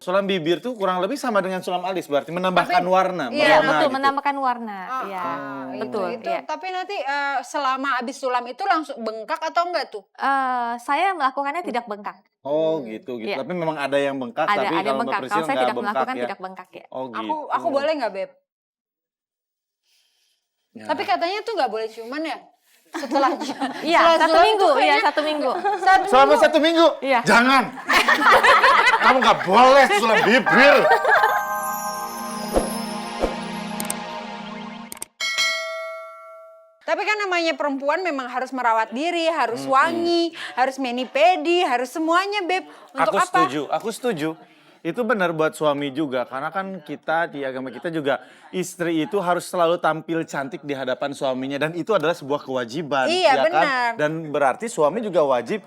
sulam bibir tuh kurang lebih sama dengan sulam alis, berarti menambahkan warna, Iya, merona betul, gitu. menambahkan warna. Iya, betul. Itu. Iya. Tapi nanti selama abis sulam itu langsung bengkak atau enggak tuh? Saya melakukannya tidak bengkak. Oh gitu. Iya. Tapi memang ada yang bengkak, Ada tapi kalau Mbak bengkak. Priscil Kalau saya nggak tidak bengkak melakukan ya. tidak bengkak ya. Oh gitu. Aku boleh nggak, Beb? Ya. Tapi katanya tuh nggak boleh ciuman ya? Setelah Iya, setelah 1 sulam minggu. tuh Iya, kayaknya 1 minggu. Selama 1 minggu? Iya. Jangan. Kamu nggak boleh sulam bibir. Tapi kan namanya perempuan memang harus merawat diri, harus wangi, harus mani-pedi, harus semuanya, Beb. Untuk apa? Aku setuju. Itu benar buat suami juga, karena kan kita di agama kita juga istri itu harus selalu tampil cantik di hadapan suaminya, dan itu adalah sebuah kewajiban. Iya, ya benar. Kan? Dan berarti suami juga wajib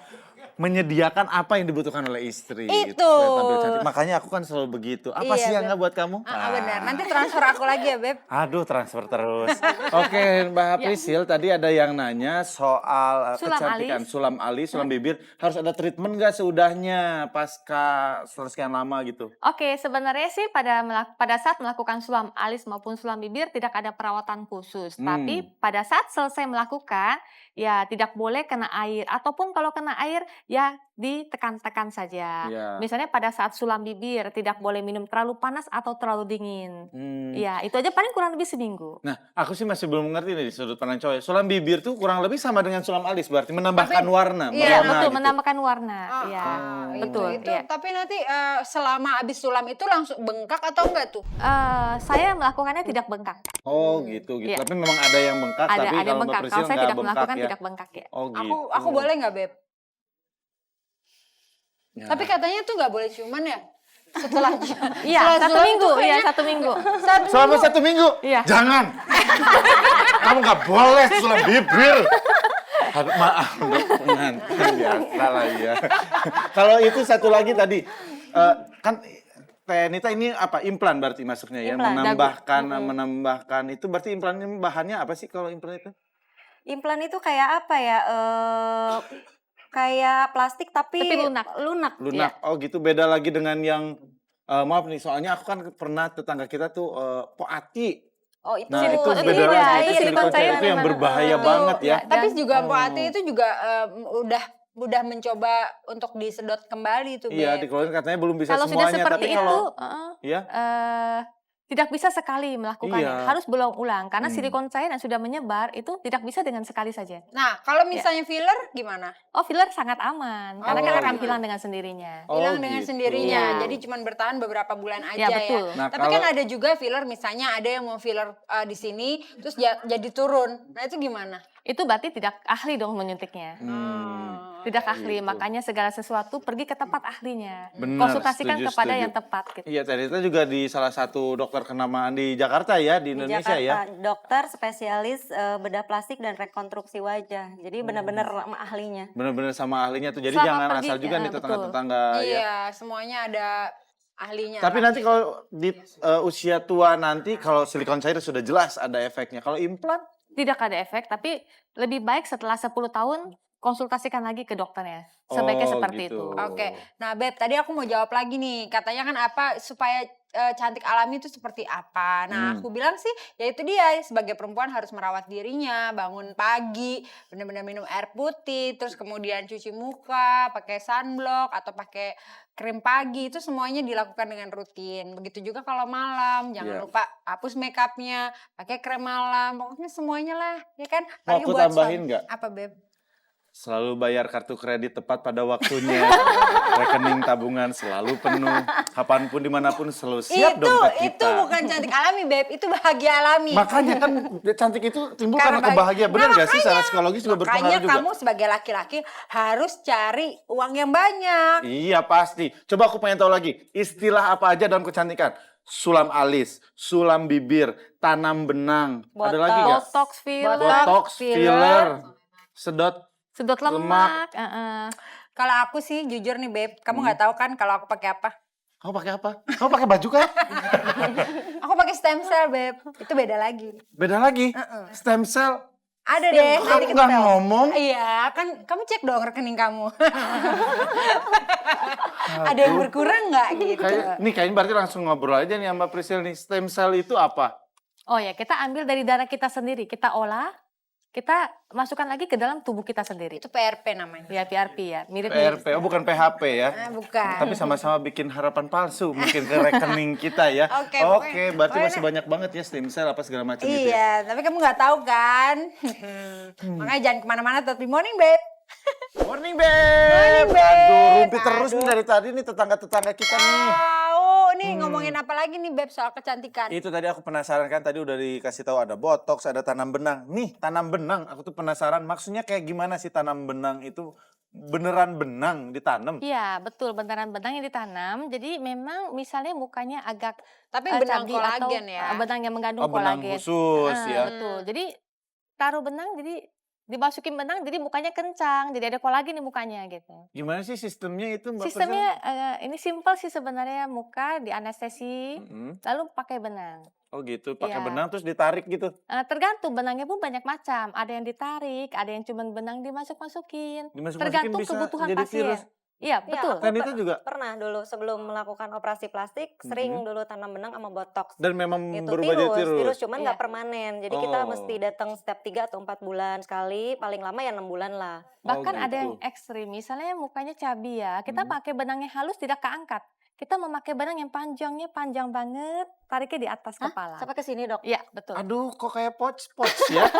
menyediakan apa yang dibutuhkan oleh istri. Itu. Supaya tampil cantik. Makanya aku kan selalu begitu. Apa Iya, sih yang Beb. nggak buat kamu? Benar. Nanti transfer aku lagi ya, Beb. Aduh, transfer terus. Oke, Mbak Priscil, tadi ada yang nanya soal Sulam kecantikan. alis. Sulam alis, sulam bibir. Harus ada treatment nggak seudahnya pasca sekian lama gitu? Oke, sebenarnya sih pada saat melakukan sulam alis maupun sulam bibir tidak ada perawatan khusus. Tapi pada saat selesai melakukan, ya tidak boleh kena air. Ataupun kalau kena air, ya ditekan-tekan saja. Iya. Misalnya pada saat sulam bibir, tidak boleh minum terlalu panas atau terlalu dingin. Ya, itu aja paling kurang lebih seminggu. Nah, aku sih masih belum mengerti nih di sudut pandang cowok. Sulam bibir tuh kurang lebih sama dengan sulam alis, berarti menambahkan warna, Iya, merona betul, gitu. menambahkan warna. Iya, betul. Itu. Iya. Tapi nanti selama abis sulam itu langsung bengkak atau enggak tuh? Saya melakukannya tidak bengkak. Oh gitu. Iya. Tapi memang ada yang bengkak, Ada tapi kalau Mbak bengkak. Priscil Kalau saya nggak tidak bengkak melakukan ya. tidak bengkak ya. Oh gitu. Aku boleh nggak, Beb? Ya. Tapi katanya tuh nggak boleh ciuman ya? Setelah Iya, setelah 1 sulam minggu. tuh Iya, kayaknya 1 minggu. Selama 1 minggu? Iya. Jangan. Kamu nggak boleh sulam bibir. Aduh, maaf untuk pengantin biasa lah ya. Kalau itu satu lagi tadi, kan Teh Nita ini apa, implan berarti masuknya ya? Implan, Menambahkan itu berarti implannya bahannya apa sih kalau implan itu? Implan itu kayak apa ya? Kayak plastik tapi lunak. lunak. Lunak. Oh gitu, beda lagi dengan yang maaf nih, soalnya aku kan pernah tetangga kita tuh poati. Oh itu Nah itu iya, beda lagi. itu Itu silikon cair itu yang memang. berbahaya banget ya. Tapi juga Mpok Ati itu juga udah mencoba untuk disedot kembali tuh, Iya, Beb. dikeluarin katanya belum bisa Kalau sudah semuanya. seperti Tapi itu, kalau ya, tidak bisa sekali melakukannya. Iya. Harus berulang-ulang. Karena silikon cair yang sudah menyebar itu tidak bisa dengan sekali saja. Nah, kalau misalnya filler gimana? Oh, filler sangat aman. Karena kan Oh, akan gitu. hilang dengan sendirinya. Oh, Hilang dengan gitu. sendirinya. Iya. Jadi cuma bertahan beberapa bulan aja Ya, betul. Nah, Tapi kan kalau- ada juga filler, misalnya ada yang mau filler di sini terus jadi turun. Nah, itu gimana? Itu berarti tidak ahli dong menyuntiknya. Tidak ahli, gitu. makanya segala sesuatu pergi ke tempat ahlinya. Benar, Konsultasikan kepada setuju. yang tepat gitu. Iya, Teh Nita juga di salah satu dokter kenamaan di Jakarta ya, di Di Indonesia Jakarta, ya. dokter spesialis bedah plastik dan rekonstruksi wajah. Jadi benar-benar ahlinya. Bener-bener sama ahlinya tuh. Jadi Selama jangan pergi, asal juga nih betul. tetangga-tetangga ya. Iya, semuanya ada ahlinya. Tapi lah. nanti kalau di usia tua nanti, kalau silikon cair sudah jelas ada efeknya. Kalau implan? Tidak ada efek, tapi lebih baik setelah 10 tahun konsultasikan lagi ke dokternya. Sebaiknya Oh, seperti gitu. itu. Oke, nah Beb, tadi aku mau jawab lagi nih. Katanya kan apa supaya cantik alami itu seperti apa? Nah, aku bilang sih, ya itu dia. Sebagai perempuan harus merawat dirinya, bangun pagi, benar-benar minum air putih, terus kemudian cuci muka, pakai sunblock atau pakai krim pagi. Itu semuanya dilakukan dengan rutin. Begitu juga kalau malam, jangan Iya. lupa hapus makeupnya, pakai krem malam. Pokoknya semuanya lah, ya kan? Mau Apalagi aku buat tambahin suami. nggak? Apa Beb? Selalu bayar kartu kredit tepat pada waktunya. Rekening tabungan selalu penuh. Kapanpun dimanapun selalu siap dompet kita. Itu bukan cantik alami, Beb. Itu bahagia alami. Makanya kan cantik itu timbul karena bahagia. kebahagiaan. Benar Nah, nggak sih? Secara makanya- psikologis juga berpengaruh Makanya juga. kamu sebagai laki-laki harus cari uang yang banyak. Iya pasti. Coba aku pengen tahu lagi. Istilah apa aja dalam kecantikan? Sulam alis, sulam bibir, tanam benang. Ada lagi nggak? Botox, filler, Botox, filler, sedot. sedot lemak. Kalau aku sih jujur nih, Beb, kamu nggak tahu kan kalau aku pakai apa? Kamu pakai apa? Kamu pakai baju kah? Aku pakai stem cell, Beb. Itu beda lagi. Beda lagi. Stem cell. Ada deh, nanti Kamu kita nggak tahu. ngomong? Iya, kan kamu cek dong rekening kamu. Ada yang berkurang nggak gitu? Kayaknya berarti langsung ngobrol aja nih sama Priscil nih. Stem cell itu apa? Oh ya, kita ambil dari darah kita sendiri, kita olah, kita masukkan lagi ke dalam tubuh kita sendiri. Itu PRP namanya. Ya PRP ya, PRP, mirip-mirip. bukan PHP ya. Bukan. Tapi sama-sama bikin harapan palsu mungkin ke rekening kita ya. Oke, Oke, berarti pokoknya- masih banyak banget ya stem cell apa segala macam gitu ya. Iya, tapi kamu nggak tahu kan. Makanya jangan kemana-mana, tetap di Morning Babe. Morning, Beb. Morning, Beb. Aduh, rumpi terus nih Aduh. dari tadi nih tetangga-tetangga kita nih. Tahu nih ngomongin apa lagi nih Beb soal kecantikan. Itu tadi aku penasaran kan, tadi udah dikasih tahu ada botox, ada tanam benang. Nih, tanam benang, aku tuh penasaran maksudnya kayak gimana sih tanam benang itu? Beneran benang ditanam? Iya, betul, beneran benang yang ditanam. Jadi memang misalnya mukanya agak Tapi benang cabi kolagen atau, ya. benang yang mengandung Oh, benang kolagen. khusus ya. Betul. Jadi taruh benang, jadi dimasukin benang, jadi mukanya kencang, jadi ada kolagen di mukanya gitu. Gimana sih sistemnya itu, Mbak Sistemnya ini simpel sih sebenarnya, muka di anestesi, Priscil? Mm-mm. lalu pakai benang. Oh gitu, pakai Iya. benang terus ditarik gitu. Tergantung benangnya pun banyak macam. Ada yang ditarik, ada yang cuma benang dimasuk-masukin. Dimasukin Tergantung bisa kebutuhan jadi pasien. virus. Iya, Iya, betul. aku Dan itu juga pernah dulu sebelum melakukan operasi plastik sering dulu tanam benang sama botox. dan memang Itu berubah jadi tirus virus. cuman nggak Iya. permanen. Jadi kita Oh. mesti datang setiap 3 atau 4 bulan sekali, paling lama ya 6 bulan lah. Bahkan Oh, ada yang gitu. ekstrim, misalnya mukanya cabi ya, kita pakai benang yang halus tidak keangkat. Kita memakai benang yang panjangnya panjang banget, tariknya di atas kepala. Sampai ke sini, Dok. Iya, betul. Aduh, kok kayak poch-poch ya?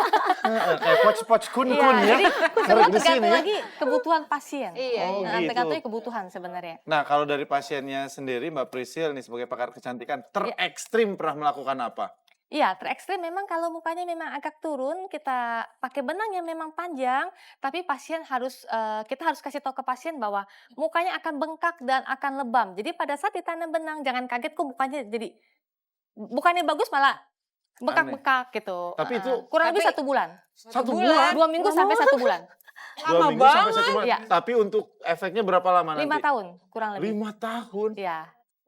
Kayak poch-poch kun-kun Iya, ya? jadi Tarik semua di sini tergantung ya? lagi kebutuhan pasien. Iya, Oh, iya. gitu. Tergantung kebutuhan sebenarnya. Nah, kalau dari pasiennya sendiri, Mbak Priscil nih sebagai pakar kecantikan, terekstrim pernah melakukan apa? Iya, terekstrim memang kalau mukanya memang agak turun, kita pakai benang yang memang panjang, tapi pasien harus kita harus kasih tahu ke pasien bahwa mukanya akan bengkak dan akan lebam. Jadi pada saat ditanam benang, jangan kaget kok mukanya jadi bukannya bagus malah bengkak-bengkak gitu. Tapi itu kurang lebih Tapi- 1 bulan. Satu bulan? 2 minggu sampai 1 bulan. 2 Lama minggu sampai banget. 1 bulan. Iya. Tapi untuk efeknya berapa lama nanti? 5 tahun kurang lebih. 5 tahun? Iya.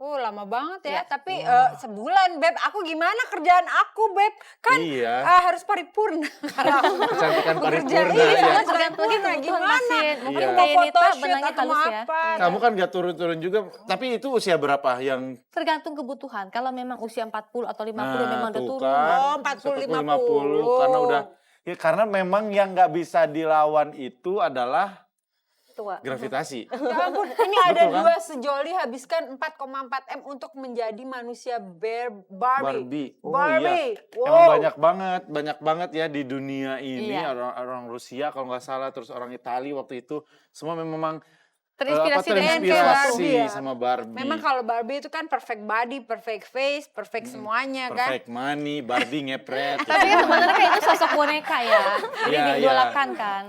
Lama banget ya. Iya. Tapi sebulan Beb, aku gimana kerjaan aku Beb? Kan Iya. harus paripurna. Kalau aku Kecantikan bekerja. paripurna Iya, ya. soalnya Tergantung lagi paripurna kebutuhan gimana? pasien. Mungkin Iya. Mau kayak Nita photoshoot benangnya atau halus mau ya. apa? Kamu kan gak turun-turun juga, tapi itu usia berapa yang Tergantung kebutuhan. Kalau memang usia 40 atau 50 Nah, memang udah tuh turun. kan. Oh, 40, 50. Karena udah ya karena memang yang nggak bisa dilawan itu adalah Tua. gravitasi. Ya ampun, ini ada Betul kan? 2 sejoli habiskan 4,4 M untuk menjadi manusia Barbie. Oh Barbie. iya. Wow. Emang banyak banget ya di dunia ini Iya. orang Rusia kalau nggak salah, terus orang Italia waktu itu semua memang Terinspirasi dengan terinspirasi Barbie ya. sama Barbie. Memang kalau Barbie itu kan perfect body, perfect face, perfect semuanya kan. Perfect money, Barbie ngepret. Tapi kan sebenarnya kan itu sosok boneka ya. Jadi Iya, diidolakan kan.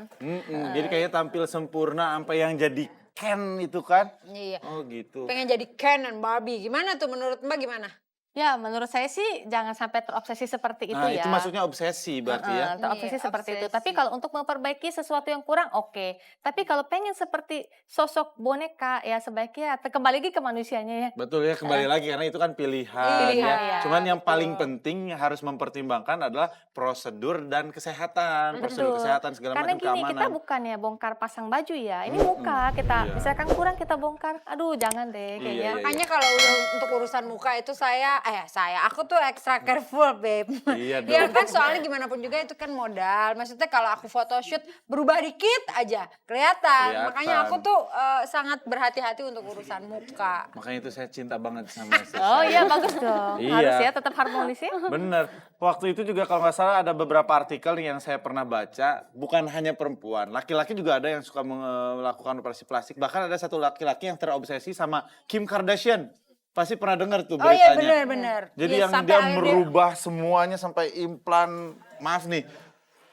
Jadi kayaknya tampil sempurna sampai yang jadi Ken itu kan. Iya. Oh gitu. Pengen jadi Ken dan Barbie. Gimana tuh menurut Mbak gimana? Ya, menurut saya sih jangan sampai terobsesi seperti itu Nah, ya. itu maksudnya obsesi berarti ya. Terobsesi Iya, seperti itu. obsesi. Tapi kalau untuk memperbaiki sesuatu yang kurang, oke. Tapi kalau pengen seperti sosok boneka, ya sebaiknya kembali lagi ke manusianya ya. Betul ya, kembali lagi karena itu kan pilihan, Pilihan, ya. ya. Cuman yang Betul. paling penting harus mempertimbangkan adalah prosedur dan kesehatan, prosedur Betul. kesehatan segala Karena macam gini, kita keamanan. bukannya bongkar pasang baju ya. Ini muka kita, Iya. misalkan kurang kita bongkar. Aduh, jangan deh Iya, kayaknya. iya. Makanya kalau untuk urusan muka itu aku tuh extra careful, babe. Iya Ya dong. kan soalnya gimana pun juga itu kan modal. Maksudnya kalau aku photoshoot berubah dikit aja kelihatan. Makanya aku tuh sangat berhati-hati untuk urusan muka. Makanya itu saya cinta banget sama istri Oh saya. iya, bagus dong. Iya. Harus ya, tetap harmonis ya. Bener. Waktu itu juga kalau nggak salah ada beberapa artikel yang saya pernah baca, bukan hanya perempuan, laki-laki juga ada yang suka melakukan operasi plastik. Bahkan ada satu laki-laki yang terobsesi sama Kim Kardashian. Pasti pernah dengar tuh Oh iya beritanya. benar-benar. Jadi Iya, yang sampai dia akhirnya- merubah semuanya sampai implan, maaf nih,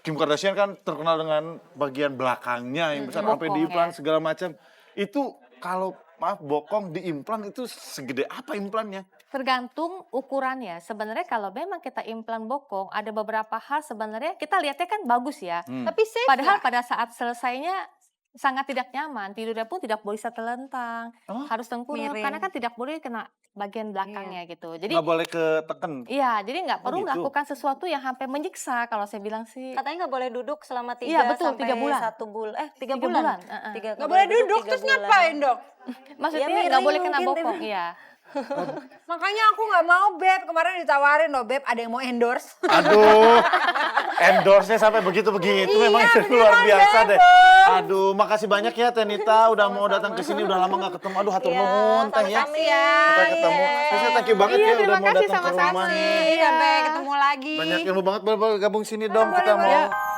Kim Kardashian kan terkenal dengan bagian belakangnya yang besar sampai bokong diimplan ya. segala macam. Itu kalau maaf bokong diimplan itu segede apa implannya? Tergantung ukurannya. Sebenarnya kalau memang kita implan bokong, ada beberapa hal sebenarnya kita lihatnya kan bagus ya. Tapi safe Padahal nggak? pada saat selesainya sangat tidak nyaman. Tidurnya pun tidak boleh terlentang, Oh, harus tengkurap miring. karena kan tidak boleh kena bagian belakangnya gitu. Jadi nggak boleh keteken. iya, jadi nggak Oh, perlu gitu. melakukan sesuatu yang sampai menyiksa kalau saya bilang sih. Katanya nggak boleh duduk selama 3 Iya, betul, sampai 3 bulan. 1 bulan. 3 3 bulan. bulan, heeh. Nggak Nggak boleh duduk, 3 terus bulan. ngapain dong? Maksudnya miring nggak boleh kena mungkin, bokong, iya. Makanya aku nggak mau Beb, kemarin ditawarin loh Beb, ada yang mau endorse. Aduh, endorse-nya sampai begitu-begitu Iya, memang itu beneran, luar biasa Beb. deh. Aduh, makasih banyak ya Tenita udah mau datang ke sini, udah lama nggak ketemu. Aduh, hatur Iya, nuhun Teh ya. sama-sama ya. Sampai ketemu. Iya. Terus thank you banget Iya, ya udah terima mau kasih datang ke sama-sama. rumah. Sampai ketemu lagi. Banyak ilmu banget, boleh gabung sini dong, kita boleh. mau